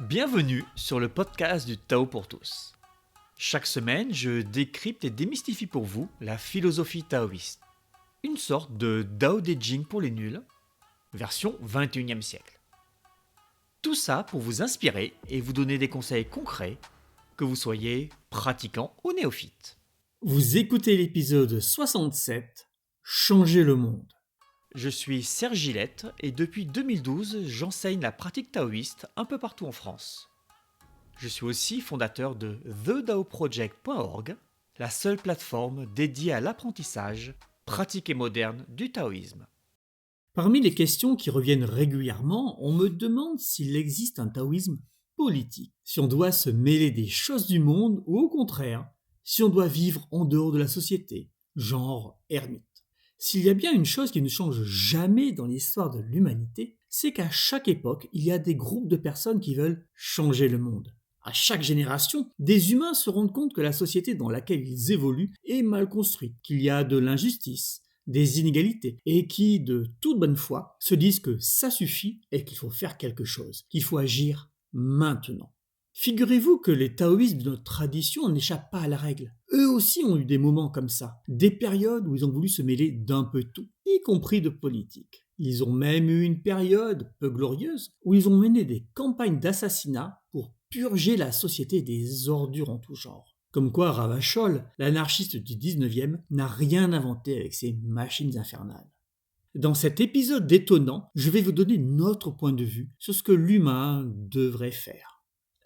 Bienvenue sur le podcast du Tao pour tous. Chaque semaine, je décrypte et démystifie pour vous la philosophie taoïste. Une sorte de Dao De Jing pour les nuls, version 21e siècle. Tout ça pour vous inspirer et vous donner des conseils concrets, que vous soyez pratiquant ou néophyte. Vous écoutez l'épisode 67, Changer le monde. Je suis Serge Gillette et depuis 2012, j'enseigne la pratique taoïste un peu partout en France. Je suis aussi fondateur de TheDaoProject.org, la seule plateforme dédiée à l'apprentissage, pratique et moderne du taoïsme. Parmi les questions qui reviennent régulièrement, on me demande s'il existe un taoïsme politique, si on doit se mêler des choses du monde ou au contraire, si on doit vivre en dehors de la société, genre ermite. S'il y a bien une chose qui ne change jamais dans l'histoire de l'humanité, c'est qu'à chaque époque, il y a des groupes de personnes qui veulent changer le monde. À chaque génération, des humains se rendent compte que la société dans laquelle ils évoluent est mal construite, qu'il y a de l'injustice, des inégalités, et qui, de toute bonne foi, se disent que ça suffit et qu'il faut faire quelque chose, qu'il faut agir maintenant. Figurez-vous que les taoïstes de notre tradition n'échappent pas à la règle. Eux aussi ont eu des moments comme ça, des périodes où ils ont voulu se mêler d'un peu tout, y compris de politique. Ils ont même eu une période peu glorieuse où ils ont mené des campagnes d'assassinat pour purger la société des ordures en tout genre. Comme quoi Ravachol, l'anarchiste du 19e, n'a rien inventé avec ses machines infernales. Dans cet épisode détonnant, je vais vous donner notre point de vue sur ce que l'humain devrait faire.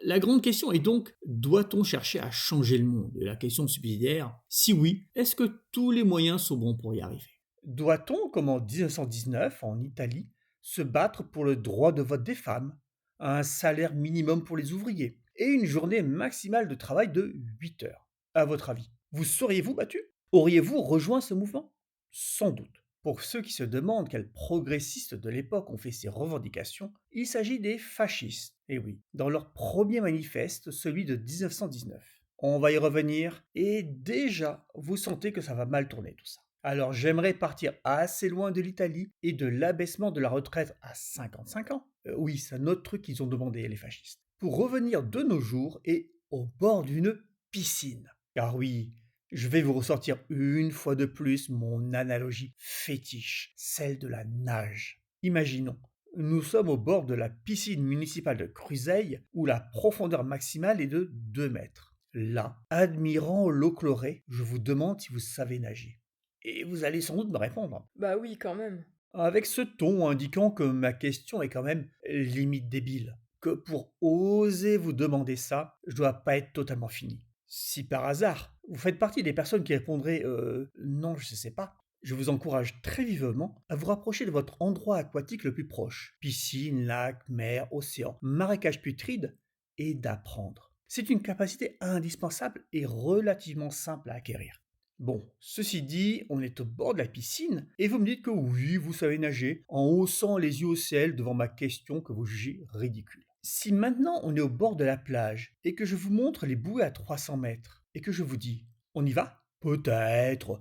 La grande question est donc, doit-on chercher à changer le monde? Et la question subsidiaire, si oui, est-ce que tous les moyens sont bons pour y arriver? Doit-on, comme en 1919 en Italie, se battre pour le droit de vote des femmes, un salaire minimum pour les ouvriers et une journée maximale de travail de 8 heures? À votre avis, vous seriez-vous battu? Auriez-vous rejoint ce mouvement? Sans doute. Pour ceux qui se demandent quels progressistes de l'époque ont fait ces revendications, il s'agit des fascistes. Et oui, dans leur premier manifeste, celui de 1919. On va y revenir, et déjà, vous sentez que ça va mal tourner tout ça. Alors j'aimerais partir assez loin de l'Italie et de l'abaissement de la retraite à 55 ans. Oui, c'est un autre truc qu'ils ont demandé, les fascistes. Pour revenir de nos jours et au bord d'une piscine. Car oui, je vais vous ressortir une fois de plus mon analogie fétiche, celle de la nage. Imaginons, nous sommes au bord de la piscine municipale de Cruzeil où la profondeur maximale est de 2 mètres. Là, admirant l'eau chlorée, je vous demande si vous savez nager. Et vous allez sans doute me répondre, Bah oui, quand même. avec ce ton indiquant que ma question est quand même limite débile, que pour oser vous demander ça, je dois pas être totalement fini. Si par hasard, vous faites partie des personnes qui répondraient non, je sais pas, je vous encourage très vivement à vous rapprocher de votre endroit aquatique le plus proche, piscine, lac, mer, océan, marécage putride, et d'apprendre. C'est une capacité indispensable et relativement simple à acquérir. Bon, ceci dit, on est au bord de la piscine et vous me dites que oui, vous savez nager en haussant les yeux au ciel devant ma question que vous jugez ridicule. Si maintenant on est au bord de la plage et que je vous montre les bouées à 300 mètres et que je vous dis, on y va? Peut-être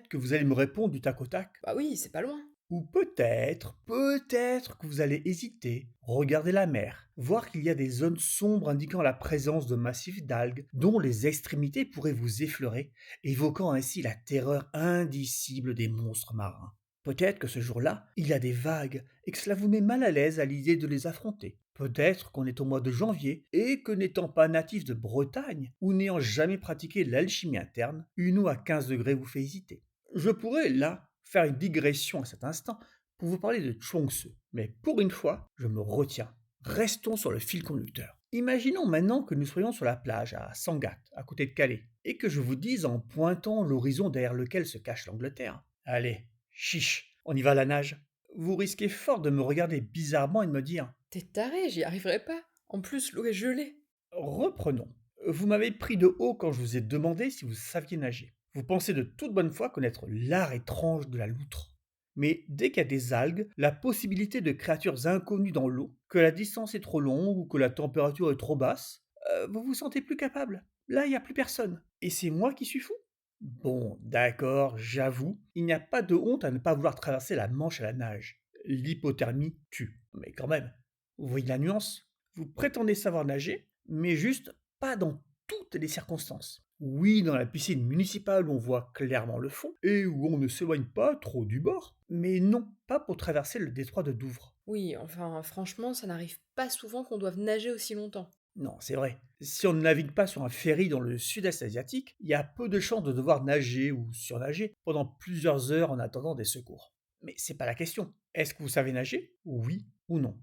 que vous allez me répondre du tac au tac. Bah oui, c'est pas loin. Ou peut-être que vous allez hésiter, regarder la mer, voir qu'il y a des zones sombres indiquant la présence de massifs d'algues dont les extrémités pourraient vous effleurer, évoquant ainsi la terreur indicible des monstres marins. Peut-être que ce jour-là, il y a des vagues et que cela vous met mal à l'aise à l'idée de les affronter. Peut-être qu'on est au mois de janvier et que n'étant pas natif de Bretagne ou n'ayant jamais pratiqué l'alchimie interne, une eau à 15 degrés vous fait hésiter. Je pourrais, là, faire une digression à cet instant pour vous parler de Chuang Tzu. Mais pour une fois, je me retiens. Restons sur le fil conducteur. Imaginons maintenant que nous soyons sur la plage à Sangatte, à côté de Calais, et que je vous dise en pointant l'horizon derrière lequel se cache l'Angleterre. Allez, chiche, on y va à la nage. Vous risquez fort de me regarder bizarrement et de me dire T'es taré, j'y arriverai pas. En plus, l'eau est gelée. reprenons. Vous m'avez pris de haut quand je vous ai demandé si vous saviez nager. Vous pensez de toute bonne foi connaître l'art étrange de la loutre. Mais dès qu'il y a des algues, la possibilité de créatures inconnues dans l'eau, que la distance est trop longue ou que la température est trop basse, vous vous sentez plus capable. Là, il n'y a plus personne. Et c'est moi qui suis fou? Bon, d'accord, j'avoue, il n'y a pas de honte à ne pas vouloir traverser la Manche à la nage. L'hypothermie tue. Mais quand même, vous voyez la nuance? Vous prétendez savoir nager, mais juste pas dans toutes les circonstances. Oui, dans la piscine municipale où on voit clairement le fond et où on ne s'éloigne pas trop du bord, mais non, pas pour traverser le détroit de Douvres. Oui, enfin, franchement, ça n'arrive pas souvent qu'on doive nager aussi longtemps. Non, c'est vrai. Si on ne navigue pas sur un ferry dans le sud-est asiatique, il y a peu de chances de devoir nager ou surnager pendant plusieurs heures en attendant des secours. Mais c'est pas la question. Est-ce que vous savez nager? Oui ou non?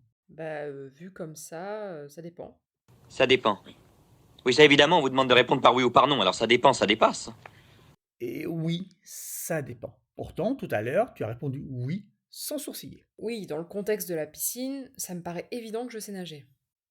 Vu comme ça dépend. Ça dépend. Oui, ça évidemment, on vous demande de répondre par oui ou par non, alors ça dépend, ça dépasse. Et oui, ça dépend. Pourtant, tout à l'heure, tu as répondu oui sans sourciller. Oui, dans le contexte de la piscine, ça me paraît évident que je sais nager.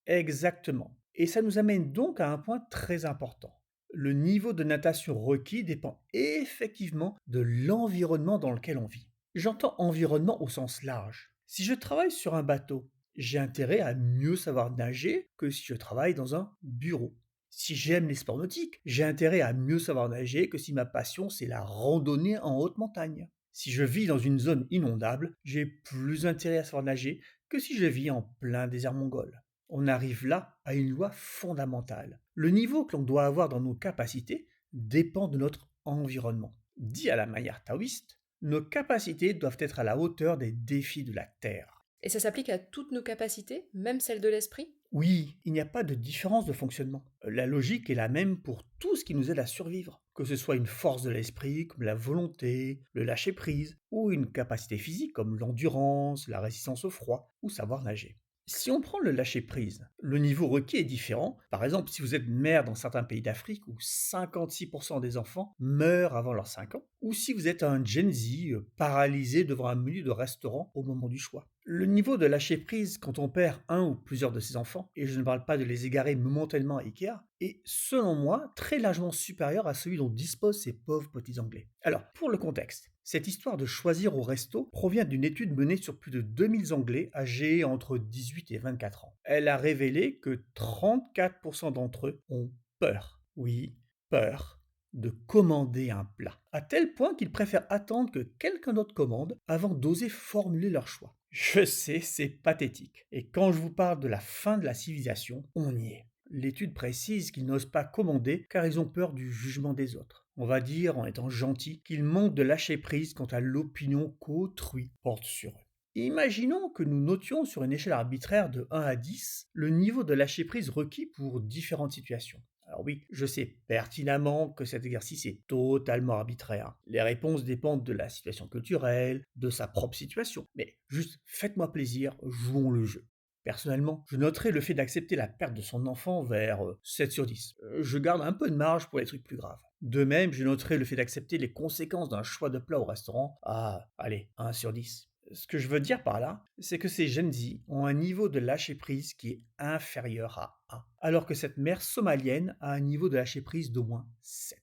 Exactement. Et ça nous amène donc à un point très important. Le niveau de natation requis dépend effectivement de l'environnement dans lequel on vit. J'entends environnement au sens large. Si je travaille sur un bateau, j'ai intérêt à mieux savoir nager que si je travaille dans un bureau. Si j'aime les sports nautiques, j'ai intérêt à mieux savoir nager que si ma passion c'est la randonnée en haute montagne. Si je vis dans une zone inondable, j'ai plus intérêt à savoir nager que si je vis en plein désert mongol. On arrive là à une loi fondamentale. Le niveau que l'on doit avoir dans nos capacités dépend de notre environnement. Dit à la manière taoïste, nos capacités doivent être à la hauteur des défis de la Terre. Et ça s'applique à toutes nos capacités, même celles de l'esprit? Oui, il n'y a pas de différence de fonctionnement. La logique est la même pour tout ce qui nous aide à survivre, que ce soit une force de l'esprit comme la volonté, le lâcher-prise, ou une capacité physique comme l'endurance, la résistance au froid, ou savoir nager. Si on prend le lâcher-prise, le niveau requis est différent. Par exemple, si vous êtes mère dans certains pays d'Afrique où 56% des enfants meurent avant leurs 5 ans, ou si vous êtes un Gen Z paralysé devant un menu de restaurant au moment du choix. Le niveau de lâcher-prise quand on perd un ou plusieurs de ses enfants, et je ne parle pas de les égarer momentanément à Ikea, est, selon moi, très largement supérieur à celui dont disposent ces pauvres petits Anglais. Alors, pour le contexte, cette histoire de choisir au resto provient d'une étude menée sur plus de 2000 Anglais âgés entre 18 et 24 ans. Elle a révélé que 34% d'entre eux ont peur. Oui, peur de commander un plat, à tel point qu'ils préfèrent attendre que quelqu'un d'autre commande avant d'oser formuler leur choix. Je sais, c'est pathétique. Et quand je vous parle de la fin de la civilisation, on y est. L'étude précise qu'ils n'osent pas commander car ils ont peur du jugement des autres. On va dire, en étant gentil, qu'ils manquent de lâcher prise quant à l'opinion qu'autrui porte sur eux. Imaginons que nous notions sur une échelle arbitraire de 1 à 10 le niveau de lâcher prise requis pour différentes situations. Alors oui, je sais pertinemment que cet exercice est totalement arbitraire. Les réponses dépendent de la situation culturelle, de sa propre situation. Mais juste faites-moi plaisir, jouons le jeu. Personnellement, je noterai le fait d'accepter la perte de son enfant vers 7 sur 10. Je garde un peu de marge pour les trucs plus graves. De même, je noterai le fait d'accepter les conséquences d'un choix de plat au restaurant à, allez, 1 sur 10. Ce que je veux dire par là, c'est que ces Gen Z ont un niveau de lâcher-prise qui est inférieur à 1, alors que cette mère somalienne a un niveau de lâcher-prise d'au moins 7.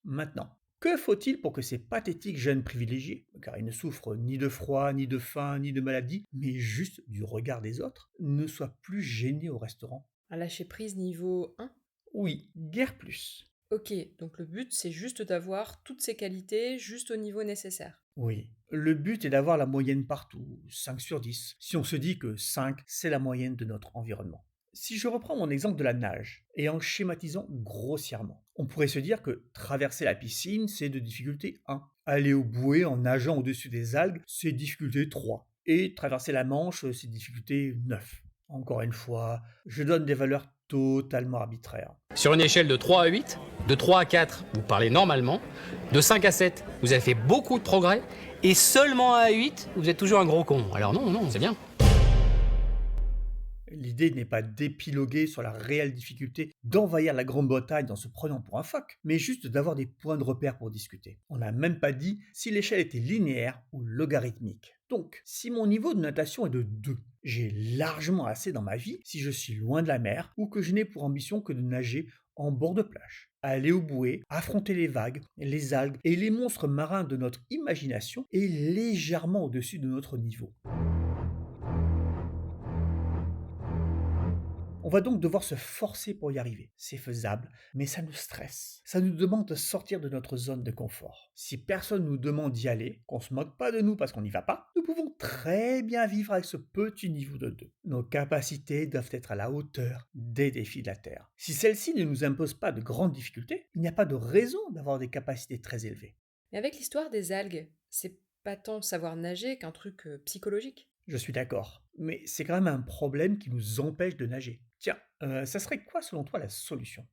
Maintenant, que faut-il pour que ces pathétiques jeunes privilégiés, car ils ne souffrent ni de froid, ni de faim, ni de maladie, mais juste du regard des autres, ne soient plus gênés au restaurant? Un lâcher-prise niveau 1? Oui, guère plus. Ok, donc le but c'est juste d'avoir toutes ces qualités juste au niveau nécessaire. Oui, le but est d'avoir la moyenne partout, 5 sur 10, si on se dit que 5, c'est la moyenne de notre environnement. Si je reprends mon exemple de la nage, et en schématisant grossièrement, on pourrait se dire que traverser la piscine, c'est de difficulté 1. Aller au bouée en nageant au-dessus des algues, c'est difficulté 3. Et traverser la Manche, c'est difficulté 9. Encore une fois, je donne des valeurs totalement arbitraires. Sur une échelle de 3 à 8, de 3 à 4, vous parlez normalement. De 5 à 7, vous avez fait beaucoup de progrès. Et seulement à 8, vous êtes toujours un gros con. Alors non, c'est bien. L'idée n'est pas d'épiloguer sur la réelle difficulté d'envahir la Grande-Bretagne en se prenant pour un phoque, mais juste d'avoir des points de repère pour discuter. On n'a même pas dit si l'échelle était linéaire ou logarithmique. Donc, si mon niveau de natation est de 2, j'ai largement assez dans ma vie si je suis loin de la mer ou que je n'ai pour ambition que de nager en bord de plage. Aller au bouée, affronter les vagues, les algues et les monstres marins de notre imagination est légèrement au-dessus de notre niveau. On va donc devoir se forcer pour y arriver. C'est faisable, mais ça nous stresse. Ça nous demande de sortir de notre zone de confort. Si personne nous demande d'y aller, qu'on se moque pas de nous parce qu'on n'y va pas, nous pouvons très bien vivre avec ce petit niveau de 2. Nos capacités doivent être à la hauteur des défis de la Terre. Si celles-ci ne nous imposent pas de grandes difficultés, il n'y a pas de raison d'avoir des capacités très élevées. Mais avec l'histoire des algues, c'est pas tant savoir nager qu'un truc psychologique. Je suis d'accord, mais c'est quand même un problème qui nous empêche de nager. Tiens, ça serait quoi selon toi la solution?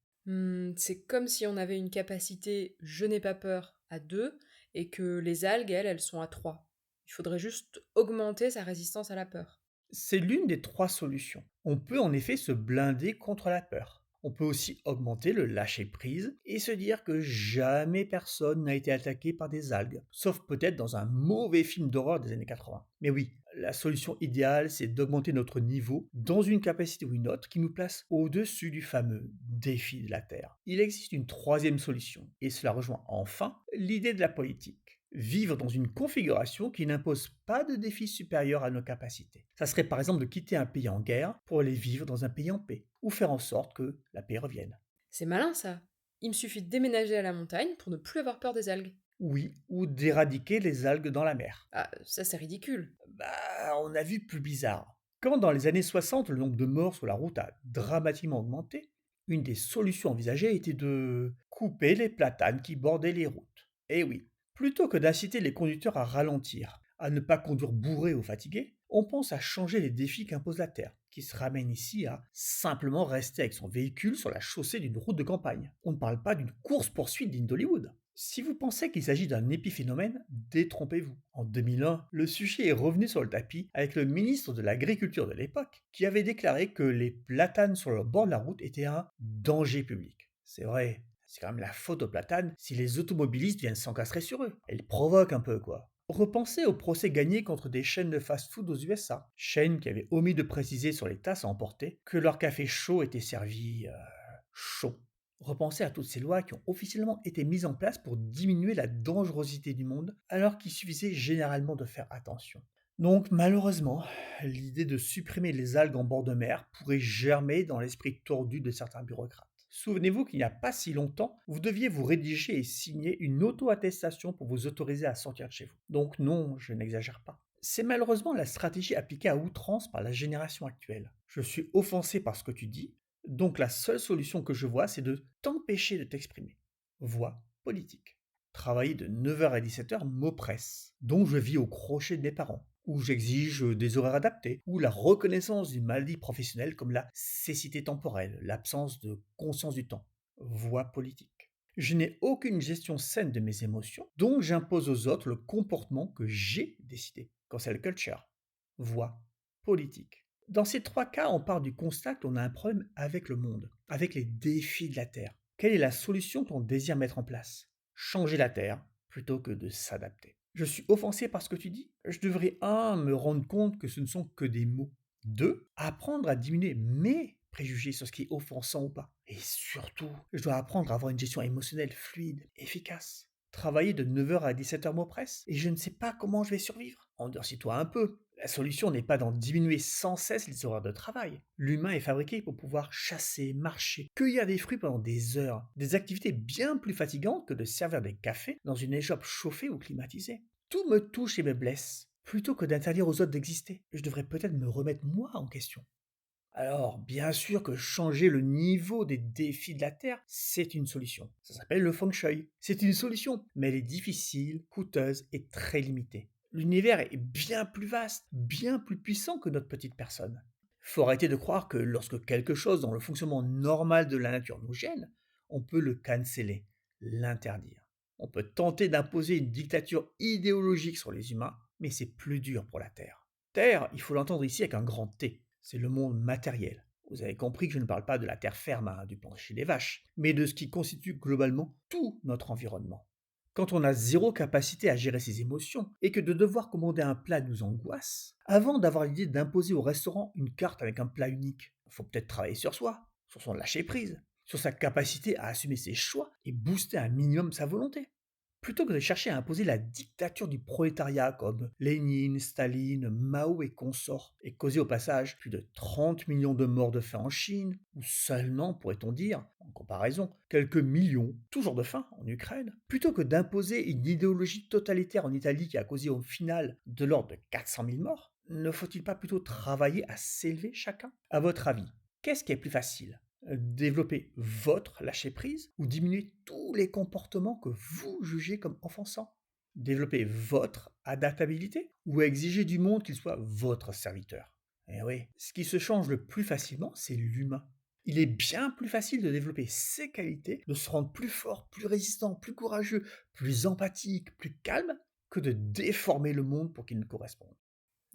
C'est comme si on avait une capacité je n'ai pas peur à 2 et que les algues, elles sont à 3. Il faudrait juste augmenter sa résistance à la peur. C'est l'une des 3 solutions. On peut en effet se blinder contre la peur. On peut aussi augmenter le lâcher-prise et se dire que jamais personne n'a été attaqué par des algues, sauf peut-être dans un mauvais film d'horreur des années 80. Mais oui, la solution idéale, c'est d'augmenter notre niveau dans une capacité ou une autre qui nous place au-dessus du fameux défi de la Terre. Il existe une 3e solution, et cela rejoint enfin l'idée de la politique. Vivre dans une configuration qui n'impose pas de défis supérieurs à nos capacités. Ça serait par exemple de quitter un pays en guerre pour aller vivre dans un pays en paix, ou faire en sorte que la paix revienne. C'est malin ça. Il me suffit de déménager à la montagne pour ne plus avoir peur des algues. Oui, ou d'éradiquer les algues dans la mer. Ah, ça c'est ridicule. On a vu plus bizarre. Quand dans les années 60, le nombre de morts sur la route a dramatiquement augmenté, une des solutions envisagées était de couper les platanes qui bordaient les routes. Eh oui, plutôt que d'inciter les conducteurs à ralentir, à ne pas conduire bourrés ou fatigués, on pense à changer les défis qu'impose la Terre, qui se ramène ici à simplement rester avec son véhicule sur la chaussée d'une route de campagne. On ne parle pas d'une course-poursuite digne d'Hollywood. Si vous pensez qu'il s'agit d'un épiphénomène, détrompez-vous. En 2001, le sujet est revenu sur le tapis avec le ministre de l'Agriculture de l'époque, qui avait déclaré que les platanes sur le bord de la route étaient un danger public. C'est vrai, c'est quand même la faute aux platanes si les automobilistes viennent s'encastrer sur eux. Elles provoquent un peu, quoi. Repensez au procès gagné contre des chaînes de fast-food aux USA, chaînes qui avaient omis de préciser sur les tasses à emporter que leur café chaud était servi chaud. Repensez à toutes ces lois qui ont officiellement été mises en place pour diminuer la dangerosité du monde, alors qu'il suffisait généralement de faire attention. Donc malheureusement, l'idée de supprimer les algues en bord de mer pourrait germer dans l'esprit tordu de certains bureaucrates. Souvenez-vous qu'il n'y a pas si longtemps, vous deviez vous rédiger et signer une auto-attestation pour vous autoriser à sortir de chez vous. Donc non, je n'exagère pas. C'est malheureusement la stratégie appliquée à outrance par la génération actuelle. Je suis offensé par ce que tu dis, donc la seule solution que je vois, c'est de t'empêcher de t'exprimer. Voix politique. Travailler de 9h à 17h m'oppresse, donc je vis au crochet de mes parents, où j'exige des horaires adaptés, ou la reconnaissance d'une maladie professionnelle comme la cécité temporelle, l'absence de conscience du temps. Voix politique. Je n'ai aucune gestion saine de mes émotions, donc j'impose aux autres le comportement que j'ai décidé. Cancel culture. Voix politique. Dans ces 3 cas, on part du constat qu'on a un problème avec le monde, avec les défis de la Terre. Quelle est la solution qu'on désire mettre en place? Changer la Terre plutôt que de s'adapter. Je suis offensé par ce que tu dis. Je devrais 1. Me rendre compte que ce ne sont que des mots. 2. Apprendre à diminuer mes préjugés sur ce qui est offensant ou pas. Et surtout, je dois apprendre à avoir une gestion émotionnelle fluide, efficace. Travailler de 9h à 17h m'oppresse et je ne sais pas comment je vais survivre. Endurcis-toi un peu. La solution n'est pas d'en diminuer sans cesse les horaires de travail. L'humain est fabriqué pour pouvoir chasser, marcher, cueillir des fruits pendant des heures. Des activités bien plus fatigantes que de servir des cafés dans une échoppe chauffée ou climatisée. Tout me touche et me blesse. Plutôt que d'interdire aux autres d'exister, je devrais peut-être me remettre moi en question. Alors, bien sûr que changer le niveau des défis de la Terre, c'est une solution. Ça s'appelle le feng shui. C'est une solution, mais elle est difficile, coûteuse et très limitée. L'univers est bien plus vaste, bien plus puissant que notre petite personne. Faut arrêter de croire que lorsque quelque chose dans le fonctionnement normal de la nature nous gêne, on peut le canceller, l'interdire. On peut tenter d'imposer une dictature idéologique sur les humains, mais c'est plus dur pour la Terre. Terre, il faut l'entendre ici avec un grand T. C'est le monde matériel. Vous avez compris que je ne parle pas de la terre ferme, du plancher des vaches, mais de ce qui constitue globalement tout notre environnement. Quand on a zéro capacité à gérer ses émotions et que de devoir commander un plat nous angoisse, avant d'avoir l'idée d'imposer au restaurant une carte avec un plat unique, il faut peut-être travailler sur soi, sur son lâcher-prise, sur sa capacité à assumer ses choix et booster un minimum sa volonté. Plutôt que de chercher à imposer la dictature du prolétariat comme Lénine, Staline, Mao et consorts, et causer au passage plus de 30 millions de morts de faim en Chine, ou seulement, pourrait-on dire, en comparaison, quelques millions, toujours de faim, en Ukraine, plutôt que d'imposer une idéologie totalitaire en Italie qui a causé au final de l'ordre de 400 000 morts, ne faut-il pas plutôt travailler à s'élever chacun? À votre avis, qu'est-ce qui est plus facile? Développer votre lâcher-prise ou diminuer tous les comportements que vous jugez comme offensants? Développer votre adaptabilité ou exiger du monde qu'il soit votre serviteur? Eh oui, ce qui se change le plus facilement, c'est l'humain. Il est bien plus facile de développer ses qualités, de se rendre plus fort, plus résistant, plus courageux, plus empathique, plus calme, que de déformer le monde pour qu'il nous corresponde.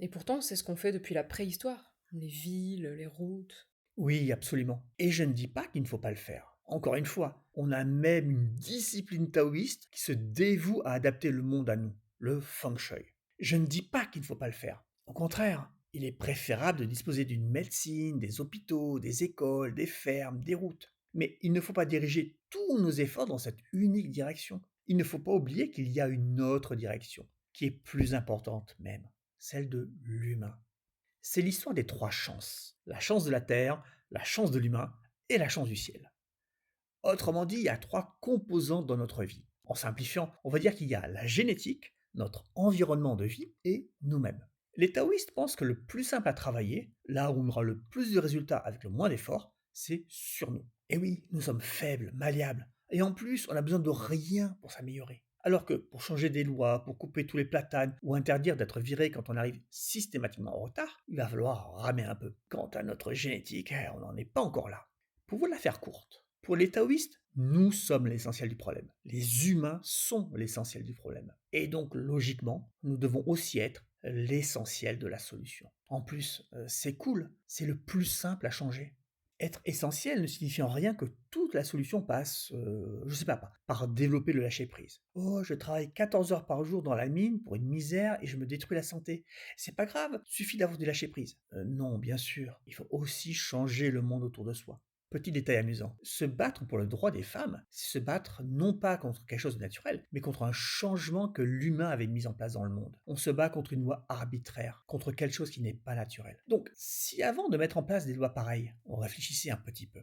Et pourtant, c'est ce qu'on fait depuis la préhistoire. Les villes, les routes. Oui, absolument. Et je ne dis pas qu'il ne faut pas le faire. Encore une fois, on a même une discipline taoïste qui se dévoue à adapter le monde à nous, le feng shui. Je ne dis pas qu'il ne faut pas le faire. Au contraire, il est préférable de disposer d'une médecine, des hôpitaux, des écoles, des fermes, des routes. Mais il ne faut pas diriger tous nos efforts dans cette unique direction. Il ne faut pas oublier qu'il y a une autre direction, qui est plus importante même, celle de l'humain. C'est l'histoire des 3 chances. La chance de la terre, la chance de l'humain et la chance du ciel. Autrement dit, il y a 3 composantes dans notre vie. En simplifiant, on va dire qu'il y a la génétique, notre environnement de vie et nous-mêmes. Les taoïstes pensent que le plus simple à travailler, là où on aura le plus de résultats avec le moins d'efforts, c'est sur nous. Et oui, nous sommes faibles, malléables, et en plus, on a besoin de rien pour s'améliorer. Alors que pour changer des lois, pour couper tous les platanes ou interdire d'être viré quand on arrive systématiquement en retard, il va falloir ramer un peu. Quant à notre génétique, on n'en est pas encore là. Pour vous la faire courte, pour les taoïstes, nous sommes l'essentiel du problème. Les humains sont l'essentiel du problème. Et donc, logiquement, nous devons aussi être l'essentiel de la solution. En plus, c'est cool, c'est le plus simple à changer. Être essentiel ne signifie en rien que toute la solution passe, par développer le lâcher-prise. Oh, je travaille 14 heures par jour dans la mine pour une misère et je me détruis la santé. C'est pas grave, suffit d'avoir du lâcher-prise. Non, bien sûr, il faut aussi changer le monde autour de soi. Petit détail amusant, se battre pour le droit des femmes, c'est se battre non pas contre quelque chose de naturel, mais contre un changement que l'humain avait mis en place dans le monde. On se bat contre une loi arbitraire, contre quelque chose qui n'est pas naturel. Donc, si avant de mettre en place des lois pareilles, on réfléchissait un petit peu.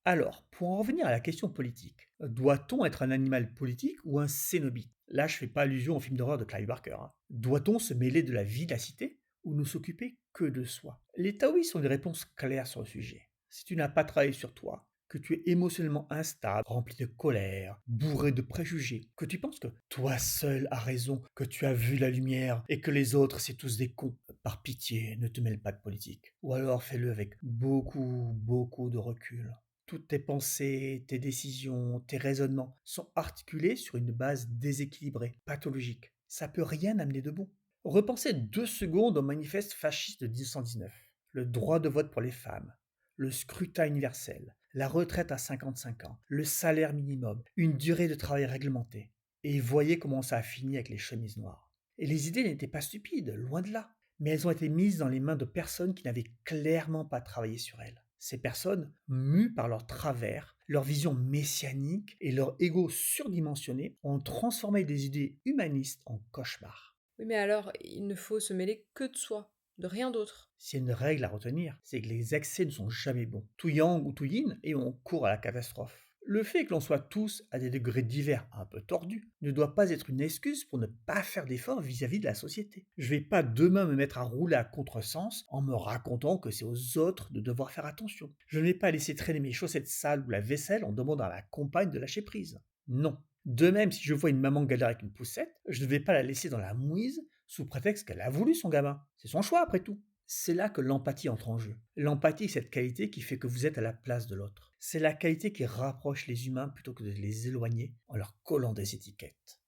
Alors, pour en revenir à la question politique, doit-on être un animal politique ou un cénobite? Là, je fais pas allusion au film d'horreur de Clive Barker. Doit-on se mêler de la vie de la cité ou ne s'occuper que de soi? Les taoïstes ont des réponses claires sur le sujet. Si tu n'as pas travaillé sur toi, que tu es émotionnellement instable, rempli de colère, bourré de préjugés, que tu penses que toi seul as raison, que tu as vu la lumière et que les autres c'est tous des cons, par pitié, ne te mêle pas de politique. Ou alors fais-le avec beaucoup de recul. Toutes tes pensées, tes décisions, tes raisonnements sont articulés sur une base déséquilibrée, pathologique. Ça peut rien amener de bon. Repensez 2 secondes au manifeste fasciste de 1919. Le droit de vote pour les femmes, le scrutin universel, la retraite à 55 ans, le salaire minimum, une durée de travail réglementée. Et voyez comment ça a fini avec les chemises noires. Et les idées n'étaient pas stupides, loin de là, mais elles ont été mises dans les mains de personnes qui n'avaient clairement pas travaillé sur elles. Ces personnes, mues par leur travers, leur vision messianique et leur ego surdimensionné, ont transformé des idées humanistes en cauchemars. Oui, mais alors, il ne faut se mêler que de soi, de rien d'autre. S'il y a une règle à retenir, c'est que les excès ne sont jamais bons. Tout yang ou tout yin, et on court à la catastrophe. Le fait que l'on soit tous à des degrés divers un peu tordus ne doit pas être une excuse pour ne pas faire d'efforts vis-à-vis de la société. Je vais pas demain me mettre à rouler à contresens en me racontant que c'est aux autres de devoir faire attention. Je ne vais pas laisser traîner mes chaussettes sales ou la vaisselle en demandant à la compagne de lâcher prise. Non. De même, si je vois une maman galérer avec une poussette, je ne vais pas la laisser dans la mouise sous prétexte qu'elle a voulu son gamin. C'est son choix après tout. C'est là que l'empathie entre en jeu. L'empathie, c'est cette qualité qui fait que vous êtes à la place de l'autre. C'est la qualité qui rapproche les humains plutôt que de les éloigner en leur collant des étiquettes.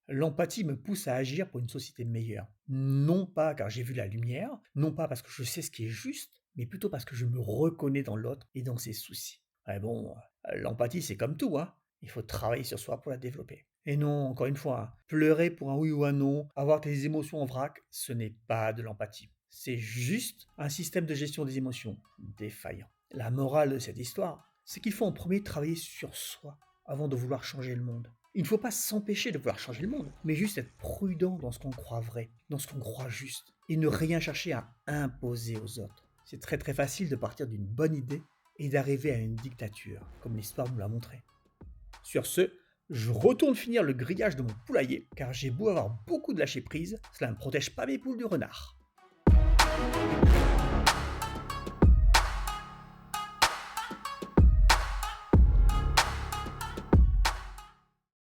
L'empathie me pousse à agir pour une société meilleure. Non pas car j'ai vu la lumière, non pas parce que je sais ce qui est juste, mais plutôt parce que je me reconnais dans l'autre et dans ses soucis. Mais bon, l'empathie c'est comme tout, hein. Il faut travailler sur soi pour la développer. Et non, encore une fois, pleurer pour un oui ou un non, avoir tes émotions en vrac, ce n'est pas de l'empathie. C'est juste un système de gestion des émotions défaillant. La morale de cette histoire, c'est qu'il faut en premier travailler sur soi avant de vouloir changer le monde. Il ne faut pas s'empêcher de vouloir changer le monde, mais juste être prudent dans ce qu'on croit vrai, dans ce qu'on croit juste, et ne rien chercher à imposer aux autres. C'est très très facile de partir d'une bonne idée et d'arriver à une dictature, comme l'histoire nous l'a montré. Sur ce, je retourne finir le grillage de mon poulailler, car j'ai beau avoir beaucoup de lâcher prise, cela ne protège pas mes poules du renard.